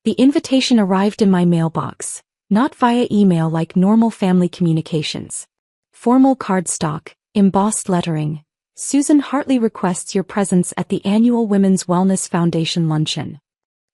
The invitation arrived in my mailbox, not via email like normal family communications. Formal cardstock, embossed lettering. Susan Hartley requests your presence at the annual Women's Wellness Foundation Luncheon.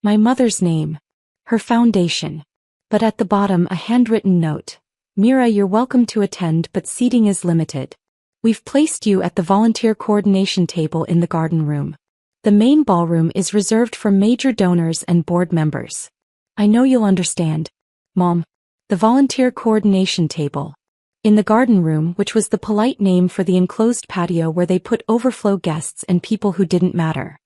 My mother's name. Her foundation. But at the bottom a handwritten note. Mira, you're welcome to attend, but seating is limited. We've placed you at the volunteer coordination table in the garden room. The main ballroom is reserved for major donors and board members. I know you'll understand, Mom. The volunteer coordination table. In the garden room, which was the polite name for the enclosed patio where they put overflow guests and people who didn't matter.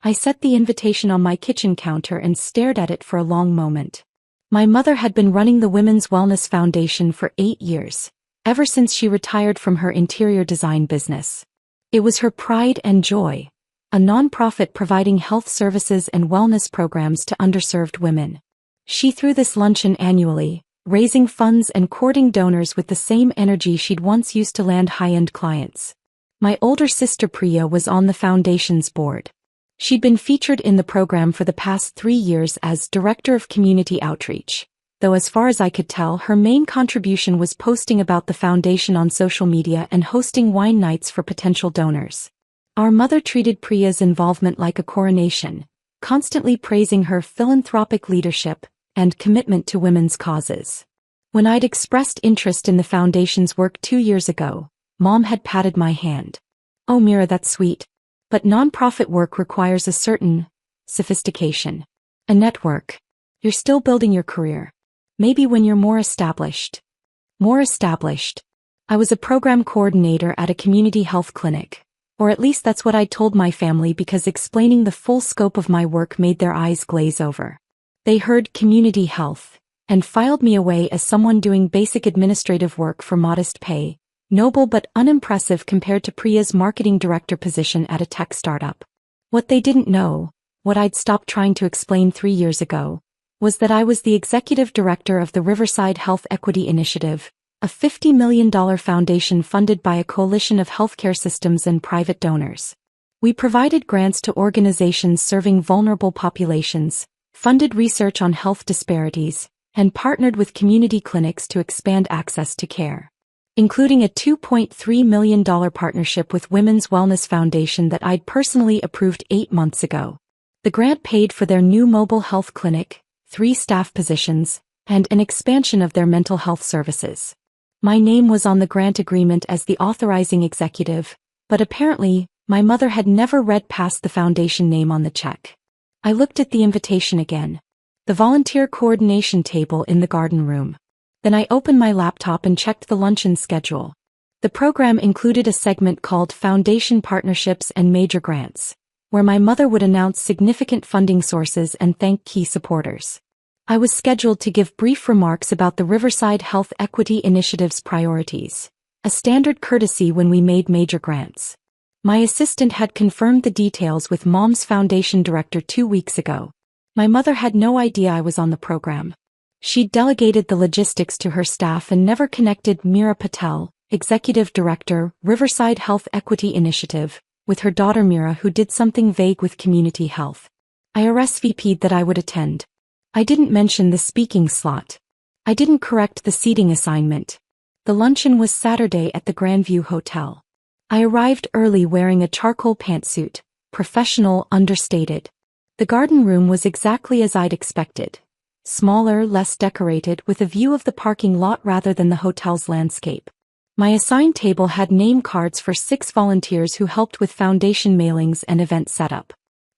I set the invitation on my kitchen counter and stared at it for a long moment. My mother had been running the Women's Wellness Foundation for 8 years, ever since she retired from her interior design business. It was her pride and joy, a nonprofit providing health services and wellness programs to underserved women. She threw this luncheon annually, raising funds and courting donors with the same energy she'd once used to land high-end clients. My older sister Priya was on the foundation's board. She'd been featured in the program for the past 3 years as Director of Community Outreach, though as far as I could tell her main contribution was posting about the foundation on social media and hosting wine nights for potential donors. Our mother treated Priya's involvement like a coronation, constantly praising her philanthropic leadership and commitment to women's causes. When I'd expressed interest in the foundation's work 2 years ago, Mom had patted my hand. Oh Mira, that's sweet. But nonprofit work requires a certain sophistication. A network. You're still building your career. Maybe when you're more established. More established. I was a program coordinator at a community health clinic. Or at least that's what I told my family, because explaining the full scope of my work made their eyes glaze over. They heard community health and filed me away as someone doing basic administrative work for modest pay. Noble but unimpressive compared to Priya's marketing director position at a tech startup. What they didn't know, what I'd stopped trying to explain 3 years ago, was that I was the executive director of the Riverside Health Equity Initiative, a $50 million foundation funded by a coalition of healthcare systems and private donors. We provided grants to organizations serving vulnerable populations, funded research on health disparities, and partnered with community clinics to expand access to care, including a $2.3 million partnership with Women's Wellness Foundation that I'd personally approved 8 months ago. The grant paid for their new mobile health clinic, 3 staff positions, and an expansion of their mental health services. My name was on the grant agreement as the authorizing executive, but apparently, my mother had never read past the foundation name on the check. I looked at the invitation again. The volunteer coordination table in the garden room. Then I opened my laptop and checked the luncheon schedule. The program included a segment called Foundation Partnerships and Major Grants, where my mother would announce significant funding sources and thank key supporters. I was scheduled to give brief remarks about the Riverside Health Equity Initiative's priorities, a standard courtesy when we made major grants. My assistant had confirmed the details with Mom's foundation director 2 weeks ago. My mother had no idea I was on the program. She'd delegated the logistics to her staff and never connected Mira Patel, Executive Director, Riverside Health Equity Initiative, with her daughter Mira, who did something vague with community health. I RSVP'd that I would attend. I didn't mention the speaking slot. I didn't correct the seating assignment. The luncheon was Saturday at the Grandview Hotel. I arrived early wearing a charcoal pantsuit, professional, understated. The garden room was exactly as I'd expected. Smaller, less decorated, with a view of the parking lot rather than the hotel's landscape. My assigned table had name cards for 6 volunteers who helped with foundation mailings and event setup.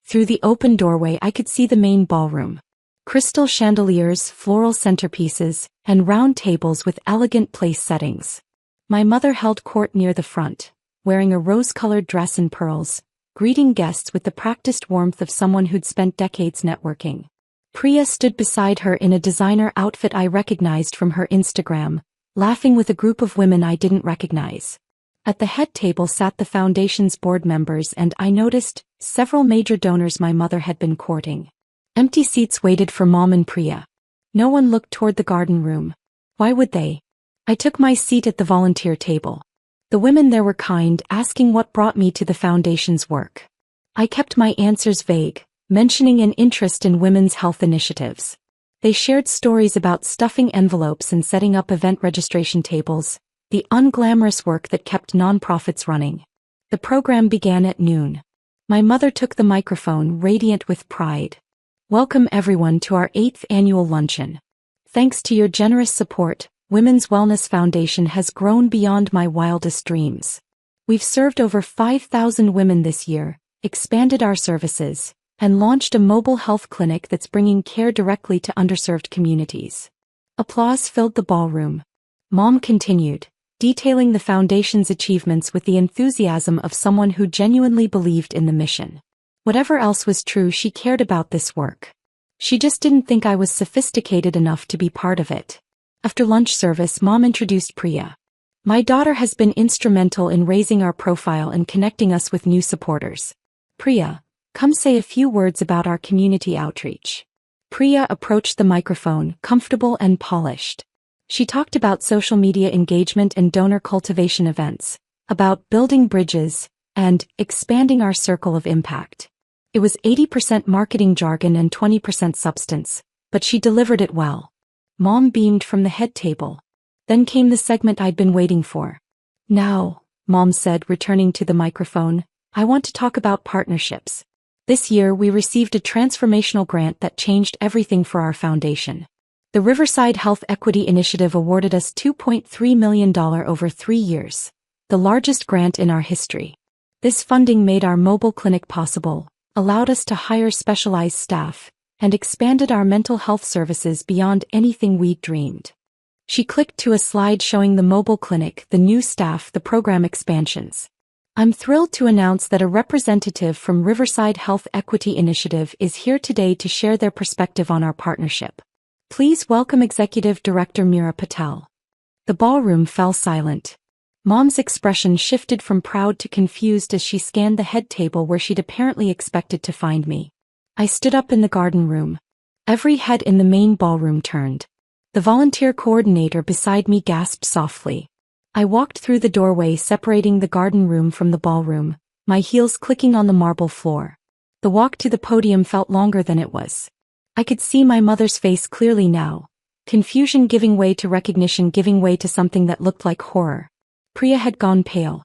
Through the open doorway I could see the main ballroom. Crystal chandeliers, floral centerpieces, and round tables with elegant place settings. My mother held court near the front, wearing a rose-colored dress and pearls, greeting guests with the practiced warmth of someone who'd spent decades networking. Priya stood beside her in a designer outfit I recognized from her Instagram, laughing with a group of women I didn't recognize. At the head table sat the foundation's board members, and I noticed several major donors my mother had been courting. Empty seats waited for Mom and Priya. No one looked toward the garden room. Why would they? I took my seat at the volunteer table. The women there were kind, asking what brought me to the foundation's work. I kept my answers vague, mentioning an interest in women's health initiatives. They shared stories about stuffing envelopes and setting up event registration tables, the unglamorous work that kept nonprofits running. The program began at noon. My mother took the microphone, radiant with pride. Welcome everyone to our 8th annual luncheon. Thanks to your generous support, Women's Wellness Foundation has grown beyond my wildest dreams. We've served over 5,000 women this year, expanded our services, and launched a mobile health clinic that's bringing care directly to underserved communities. Applause filled the ballroom. Mom continued, detailing the foundation's achievements with the enthusiasm of someone who genuinely believed in the mission. Whatever else was true, she cared about this work. She just didn't think I was sophisticated enough to be part of it. After lunch service, Mom introduced Priya. My daughter has been instrumental in raising our profile and connecting us with new supporters. Priya, come say a few words about our community outreach. Priya approached the microphone, comfortable and polished. She talked about social media engagement and donor cultivation events, about building bridges, and expanding our circle of impact. It was 80% marketing jargon and 20% substance, but she delivered it well. Mom beamed from the head table. Then came the segment I'd been waiting for. Now, Mom said, returning to the microphone, I want to talk about partnerships. This year we received a transformational grant that changed everything for our foundation. The Riverside Health Equity Initiative awarded us $2.3 million over 3 years, the largest grant in our history. This funding made our mobile clinic possible, allowed us to hire specialized staff, and expanded our mental health services beyond anything we'd dreamed. She clicked to a slide showing the mobile clinic, the new staff, the program expansions. I'm thrilled to announce that a representative from Riverside Health Equity Initiative is here today to share their perspective on our partnership. Please welcome Executive Director Meera Patel. The ballroom fell silent. Mom's expression shifted from proud to confused as she scanned the head table where she'd apparently expected to find me. I stood up in the garden room. Every head in the main ballroom turned. The volunteer coordinator beside me gasped softly. I walked through the doorway separating the garden room from the ballroom, my heels clicking on the marble floor. The walk to the podium felt longer than it was. I could see my mother's face clearly now. Confusion giving way to recognition, giving way to something that looked like horror. Priya had gone pale.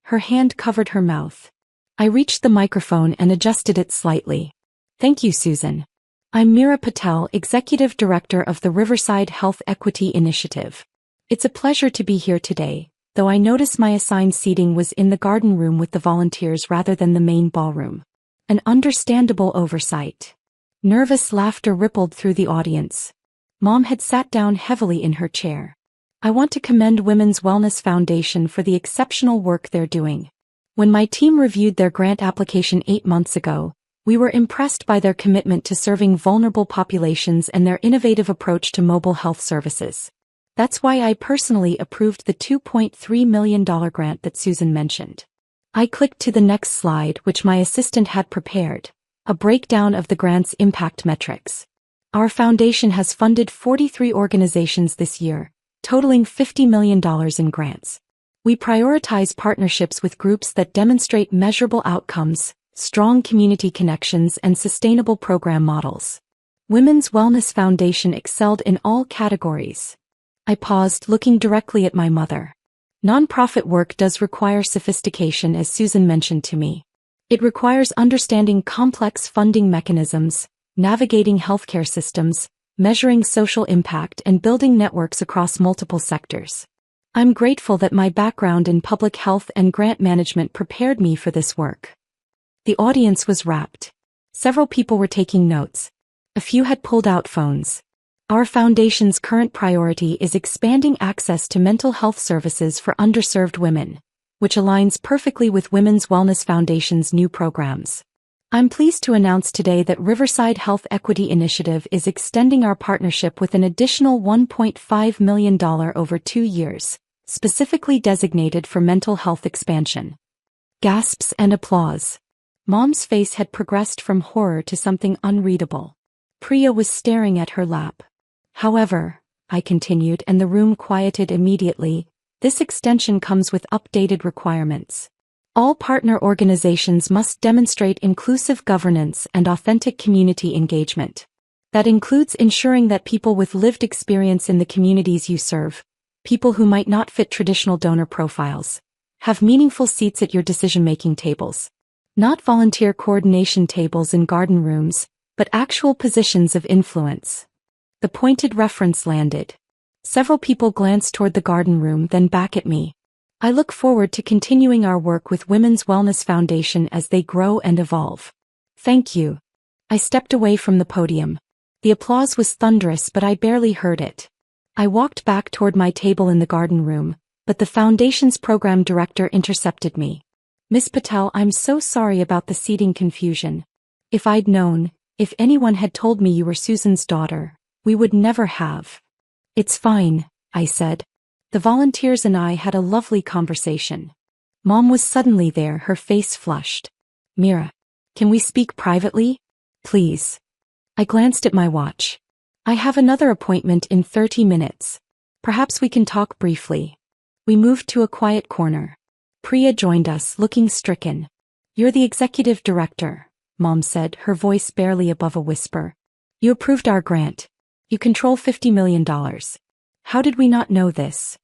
Her hand covered her mouth. I reached the microphone and adjusted it slightly. Thank you, Susan. I'm Meera Patel, Executive Director of the Riverside Health Equity Initiative. It's a pleasure to be here today, though I notice my assigned seating was in the garden room with the volunteers rather than the main ballroom. An understandable oversight. Nervous laughter rippled through the audience. Mom had sat down heavily in her chair. I want to commend Women's Wellness Foundation for the exceptional work they're doing. When my team reviewed their grant application 8 months ago, we were impressed by their commitment to serving vulnerable populations and their innovative approach to mobile health services. That's why I personally approved the $2.3 million grant that Susan mentioned. I clicked to the next slide, which my assistant had prepared. A breakdown of the grant's impact metrics. Our foundation has funded 43 organizations this year, totaling $50 million in grants. We prioritize partnerships with groups that demonstrate measurable outcomes, strong community connections, and sustainable program models. Women's Wellness Foundation excelled in all categories. I paused, looking directly at my mother. Nonprofit work does require sophistication, as Susan mentioned to me. It requires understanding complex funding mechanisms, navigating healthcare systems, measuring social impact, and building networks across multiple sectors. I'm grateful that my background in public health and grant management prepared me for this work. The audience was rapt. Several people were taking notes. A few had pulled out phones. Our foundation's current priority is expanding access to mental health services for underserved women, which aligns perfectly with Women's Wellness Foundation's new programs. I'm pleased to announce today that Riverside Health Equity Initiative is extending our partnership with an additional $1.5 million over 2 years, specifically designated for mental health expansion. Gasps and applause. Mom's face had progressed from horror to something unreadable. Priya was staring at her lap. However, I continued, and the room quieted immediately, this extension comes with updated requirements. All partner organizations must demonstrate inclusive governance and authentic community engagement. That includes ensuring that people with lived experience in the communities you serve, people who might not fit traditional donor profiles, have meaningful seats at your decision-making tables. Not volunteer coordination tables in garden rooms, but actual positions of influence. The pointed reference landed. Several people glanced toward the garden room, then back at me. I look forward to continuing our work with Women's Wellness Foundation as they grow and evolve. Thank you. I stepped away from the podium. The applause was thunderous, but I barely heard it. I walked back toward my table in the garden room, but the foundation's program director intercepted me. Ms. Patel, I'm so sorry about the seating confusion. If I'd known, if anyone had told me you were Susan's daughter, we would never have. It's fine, I said. The volunteers and I had a lovely conversation. Mom was suddenly there, her face flushed. Mira, can we speak privately? Please. I glanced at my watch. I have another appointment in 30 minutes. Perhaps we can talk briefly. We moved to a quiet corner. Priya joined us, looking stricken. You're the executive director, Mom said, her voice barely above a whisper. You approved our grant. You control $50 million. How did we not know this?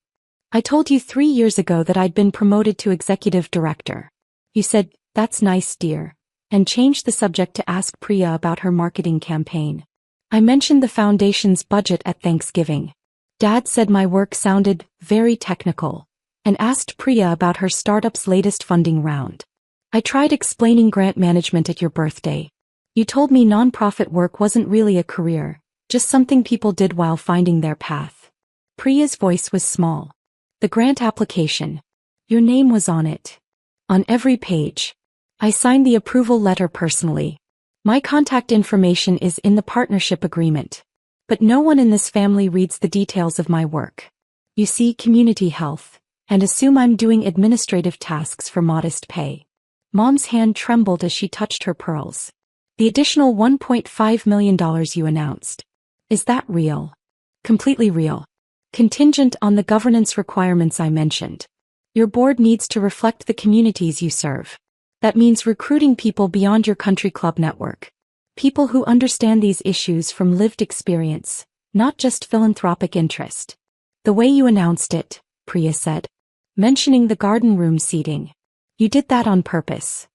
I told you 3 years ago that I'd been promoted to executive director. You said, that's nice, dear, and changed the subject to ask Priya about her marketing campaign. I mentioned the foundation's budget at Thanksgiving. Dad said my work sounded very technical, and asked Priya about her startup's latest funding round. I tried explaining grant management at your birthday. You told me nonprofit work wasn't really a career, just something people did while finding their path. Priya's voice was small. The grant application. Your name was on it. On every page. I signed the approval letter personally. My contact information is in the partnership agreement. But no one in this family reads the details of my work. You see, community health, and assume I'm doing administrative tasks for modest pay. Mom's hand trembled as she touched her pearls. The additional $1.5 million you announced. Is that real? Completely real. Contingent on the governance requirements I mentioned. Your board needs to reflect the communities you serve. That means recruiting people beyond your country club network. People who understand these issues from lived experience, not just philanthropic interest. The way you announced it, Priya said. Mentioning the garden room seating. You did that on purpose.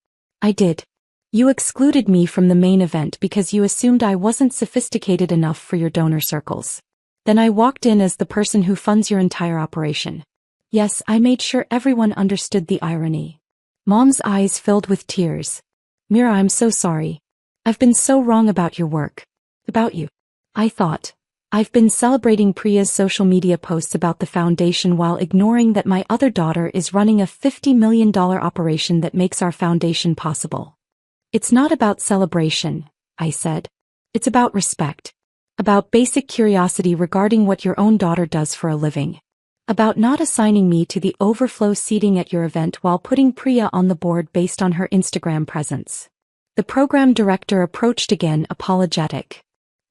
I did. You excluded me from the main event because you assumed I wasn't sophisticated enough for your donor circles. Then I walked in as the person who funds your entire operation. Yes, I made sure everyone understood the irony. Mom's eyes filled with tears. Mira, I'm so sorry. I've been so wrong about your work. About you. I thought. I've been celebrating Priya's social media posts about the foundation while ignoring that my other daughter is running a $50 million operation that makes our foundation possible. It's not about celebration, I said. It's about respect. About basic curiosity regarding what your own daughter does for a living. About not assigning me to the overflow seating at your event while putting Priya on the board based on her Instagram presence. The program director approached again, apologetic.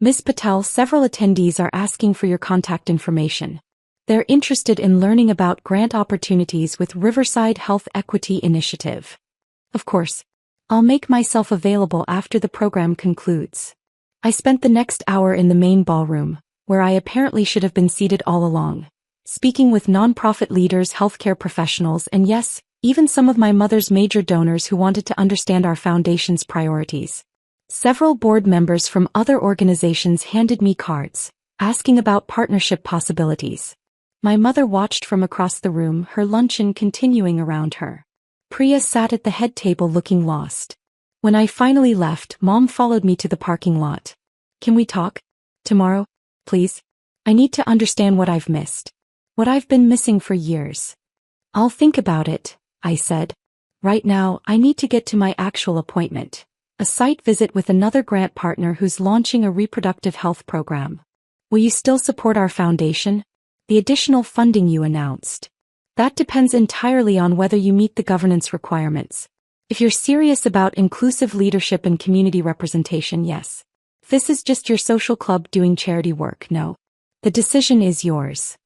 Ms. Patel, several attendees are asking for your contact information. They're interested in learning about grant opportunities with Riverside Health Equity Initiative. Of course. I'll make myself available after the program concludes. I spent the next hour in the main ballroom, where I apparently should have been seated all along, speaking with nonprofit leaders, healthcare professionals, and yes, even some of my mother's major donors who wanted to understand our foundation's priorities. Several board members from other organizations handed me cards, asking about partnership possibilities. My mother watched from across the room, her luncheon continuing around her. Priya sat at the head table looking lost. When I finally left, Mom followed me to the parking lot. Can we talk? Tomorrow? Please? I need to understand what I've missed. What I've been missing for years. I'll think about it, I said. Right now, I need to get to my actual appointment. A site visit with another grant partner who's launching a reproductive health program. Will you still support our foundation? The additional funding you announced. That depends entirely on whether you meet the governance requirements. If you're serious about inclusive leadership and community representation, yes. If this is just your social club doing charity work, no. The decision is yours.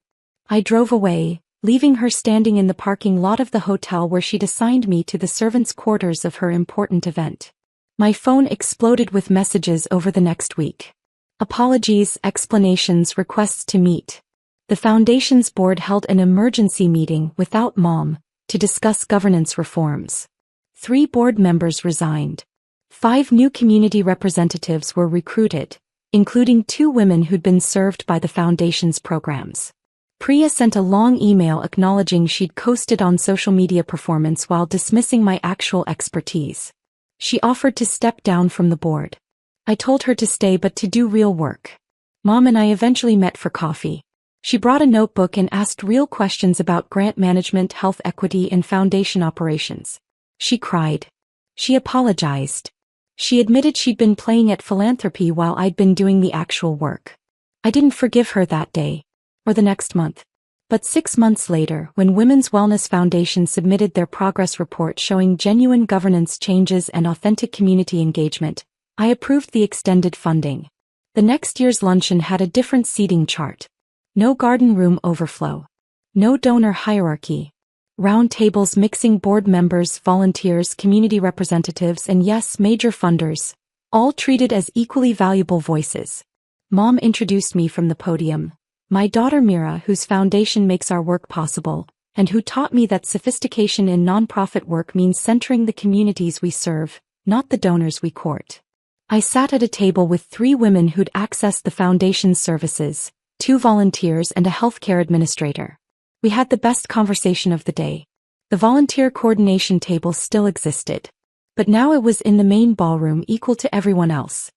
I drove away, leaving her standing in the parking lot of the hotel where she'd assigned me to the servants' quarters of her important event. My phone exploded with messages over the next week. Apologies, explanations, requests to meet. The foundation's board held an emergency meeting without Mom to discuss governance reforms. 3 board members resigned. 5 new community representatives were recruited, including 2 women who'd been served by the foundation's programs. Priya sent a long email acknowledging she'd coasted on social media performance while dismissing my actual expertise. She offered to step down from the board. I told her to stay but to do real work. Mom and I eventually met for coffee. She brought a notebook and asked real questions about grant management, health equity, and foundation operations. She cried. She apologized. She admitted she'd been playing at philanthropy while I'd been doing the actual work. I didn't forgive her that day, or the next month. But 6 months later, when Women's Wellness Foundation submitted their progress report showing genuine governance changes and authentic community engagement, I approved the extended funding. The next year's luncheon had a different seating chart. No garden room overflow. No donor hierarchy. Round tables mixing board members, volunteers, community representatives, and yes, major funders, all treated as equally valuable voices. Mom introduced me from the podium. My daughter Mira, whose foundation makes our work possible, and who taught me that sophistication in nonprofit work means centering the communities we serve, not the donors we court. I sat at a table with 3 women who'd accessed the foundation's services, 2 volunteers and a healthcare administrator. We had the best conversation of the day. The volunteer coordination table still existed. But now it was in the main ballroom equal to everyone else.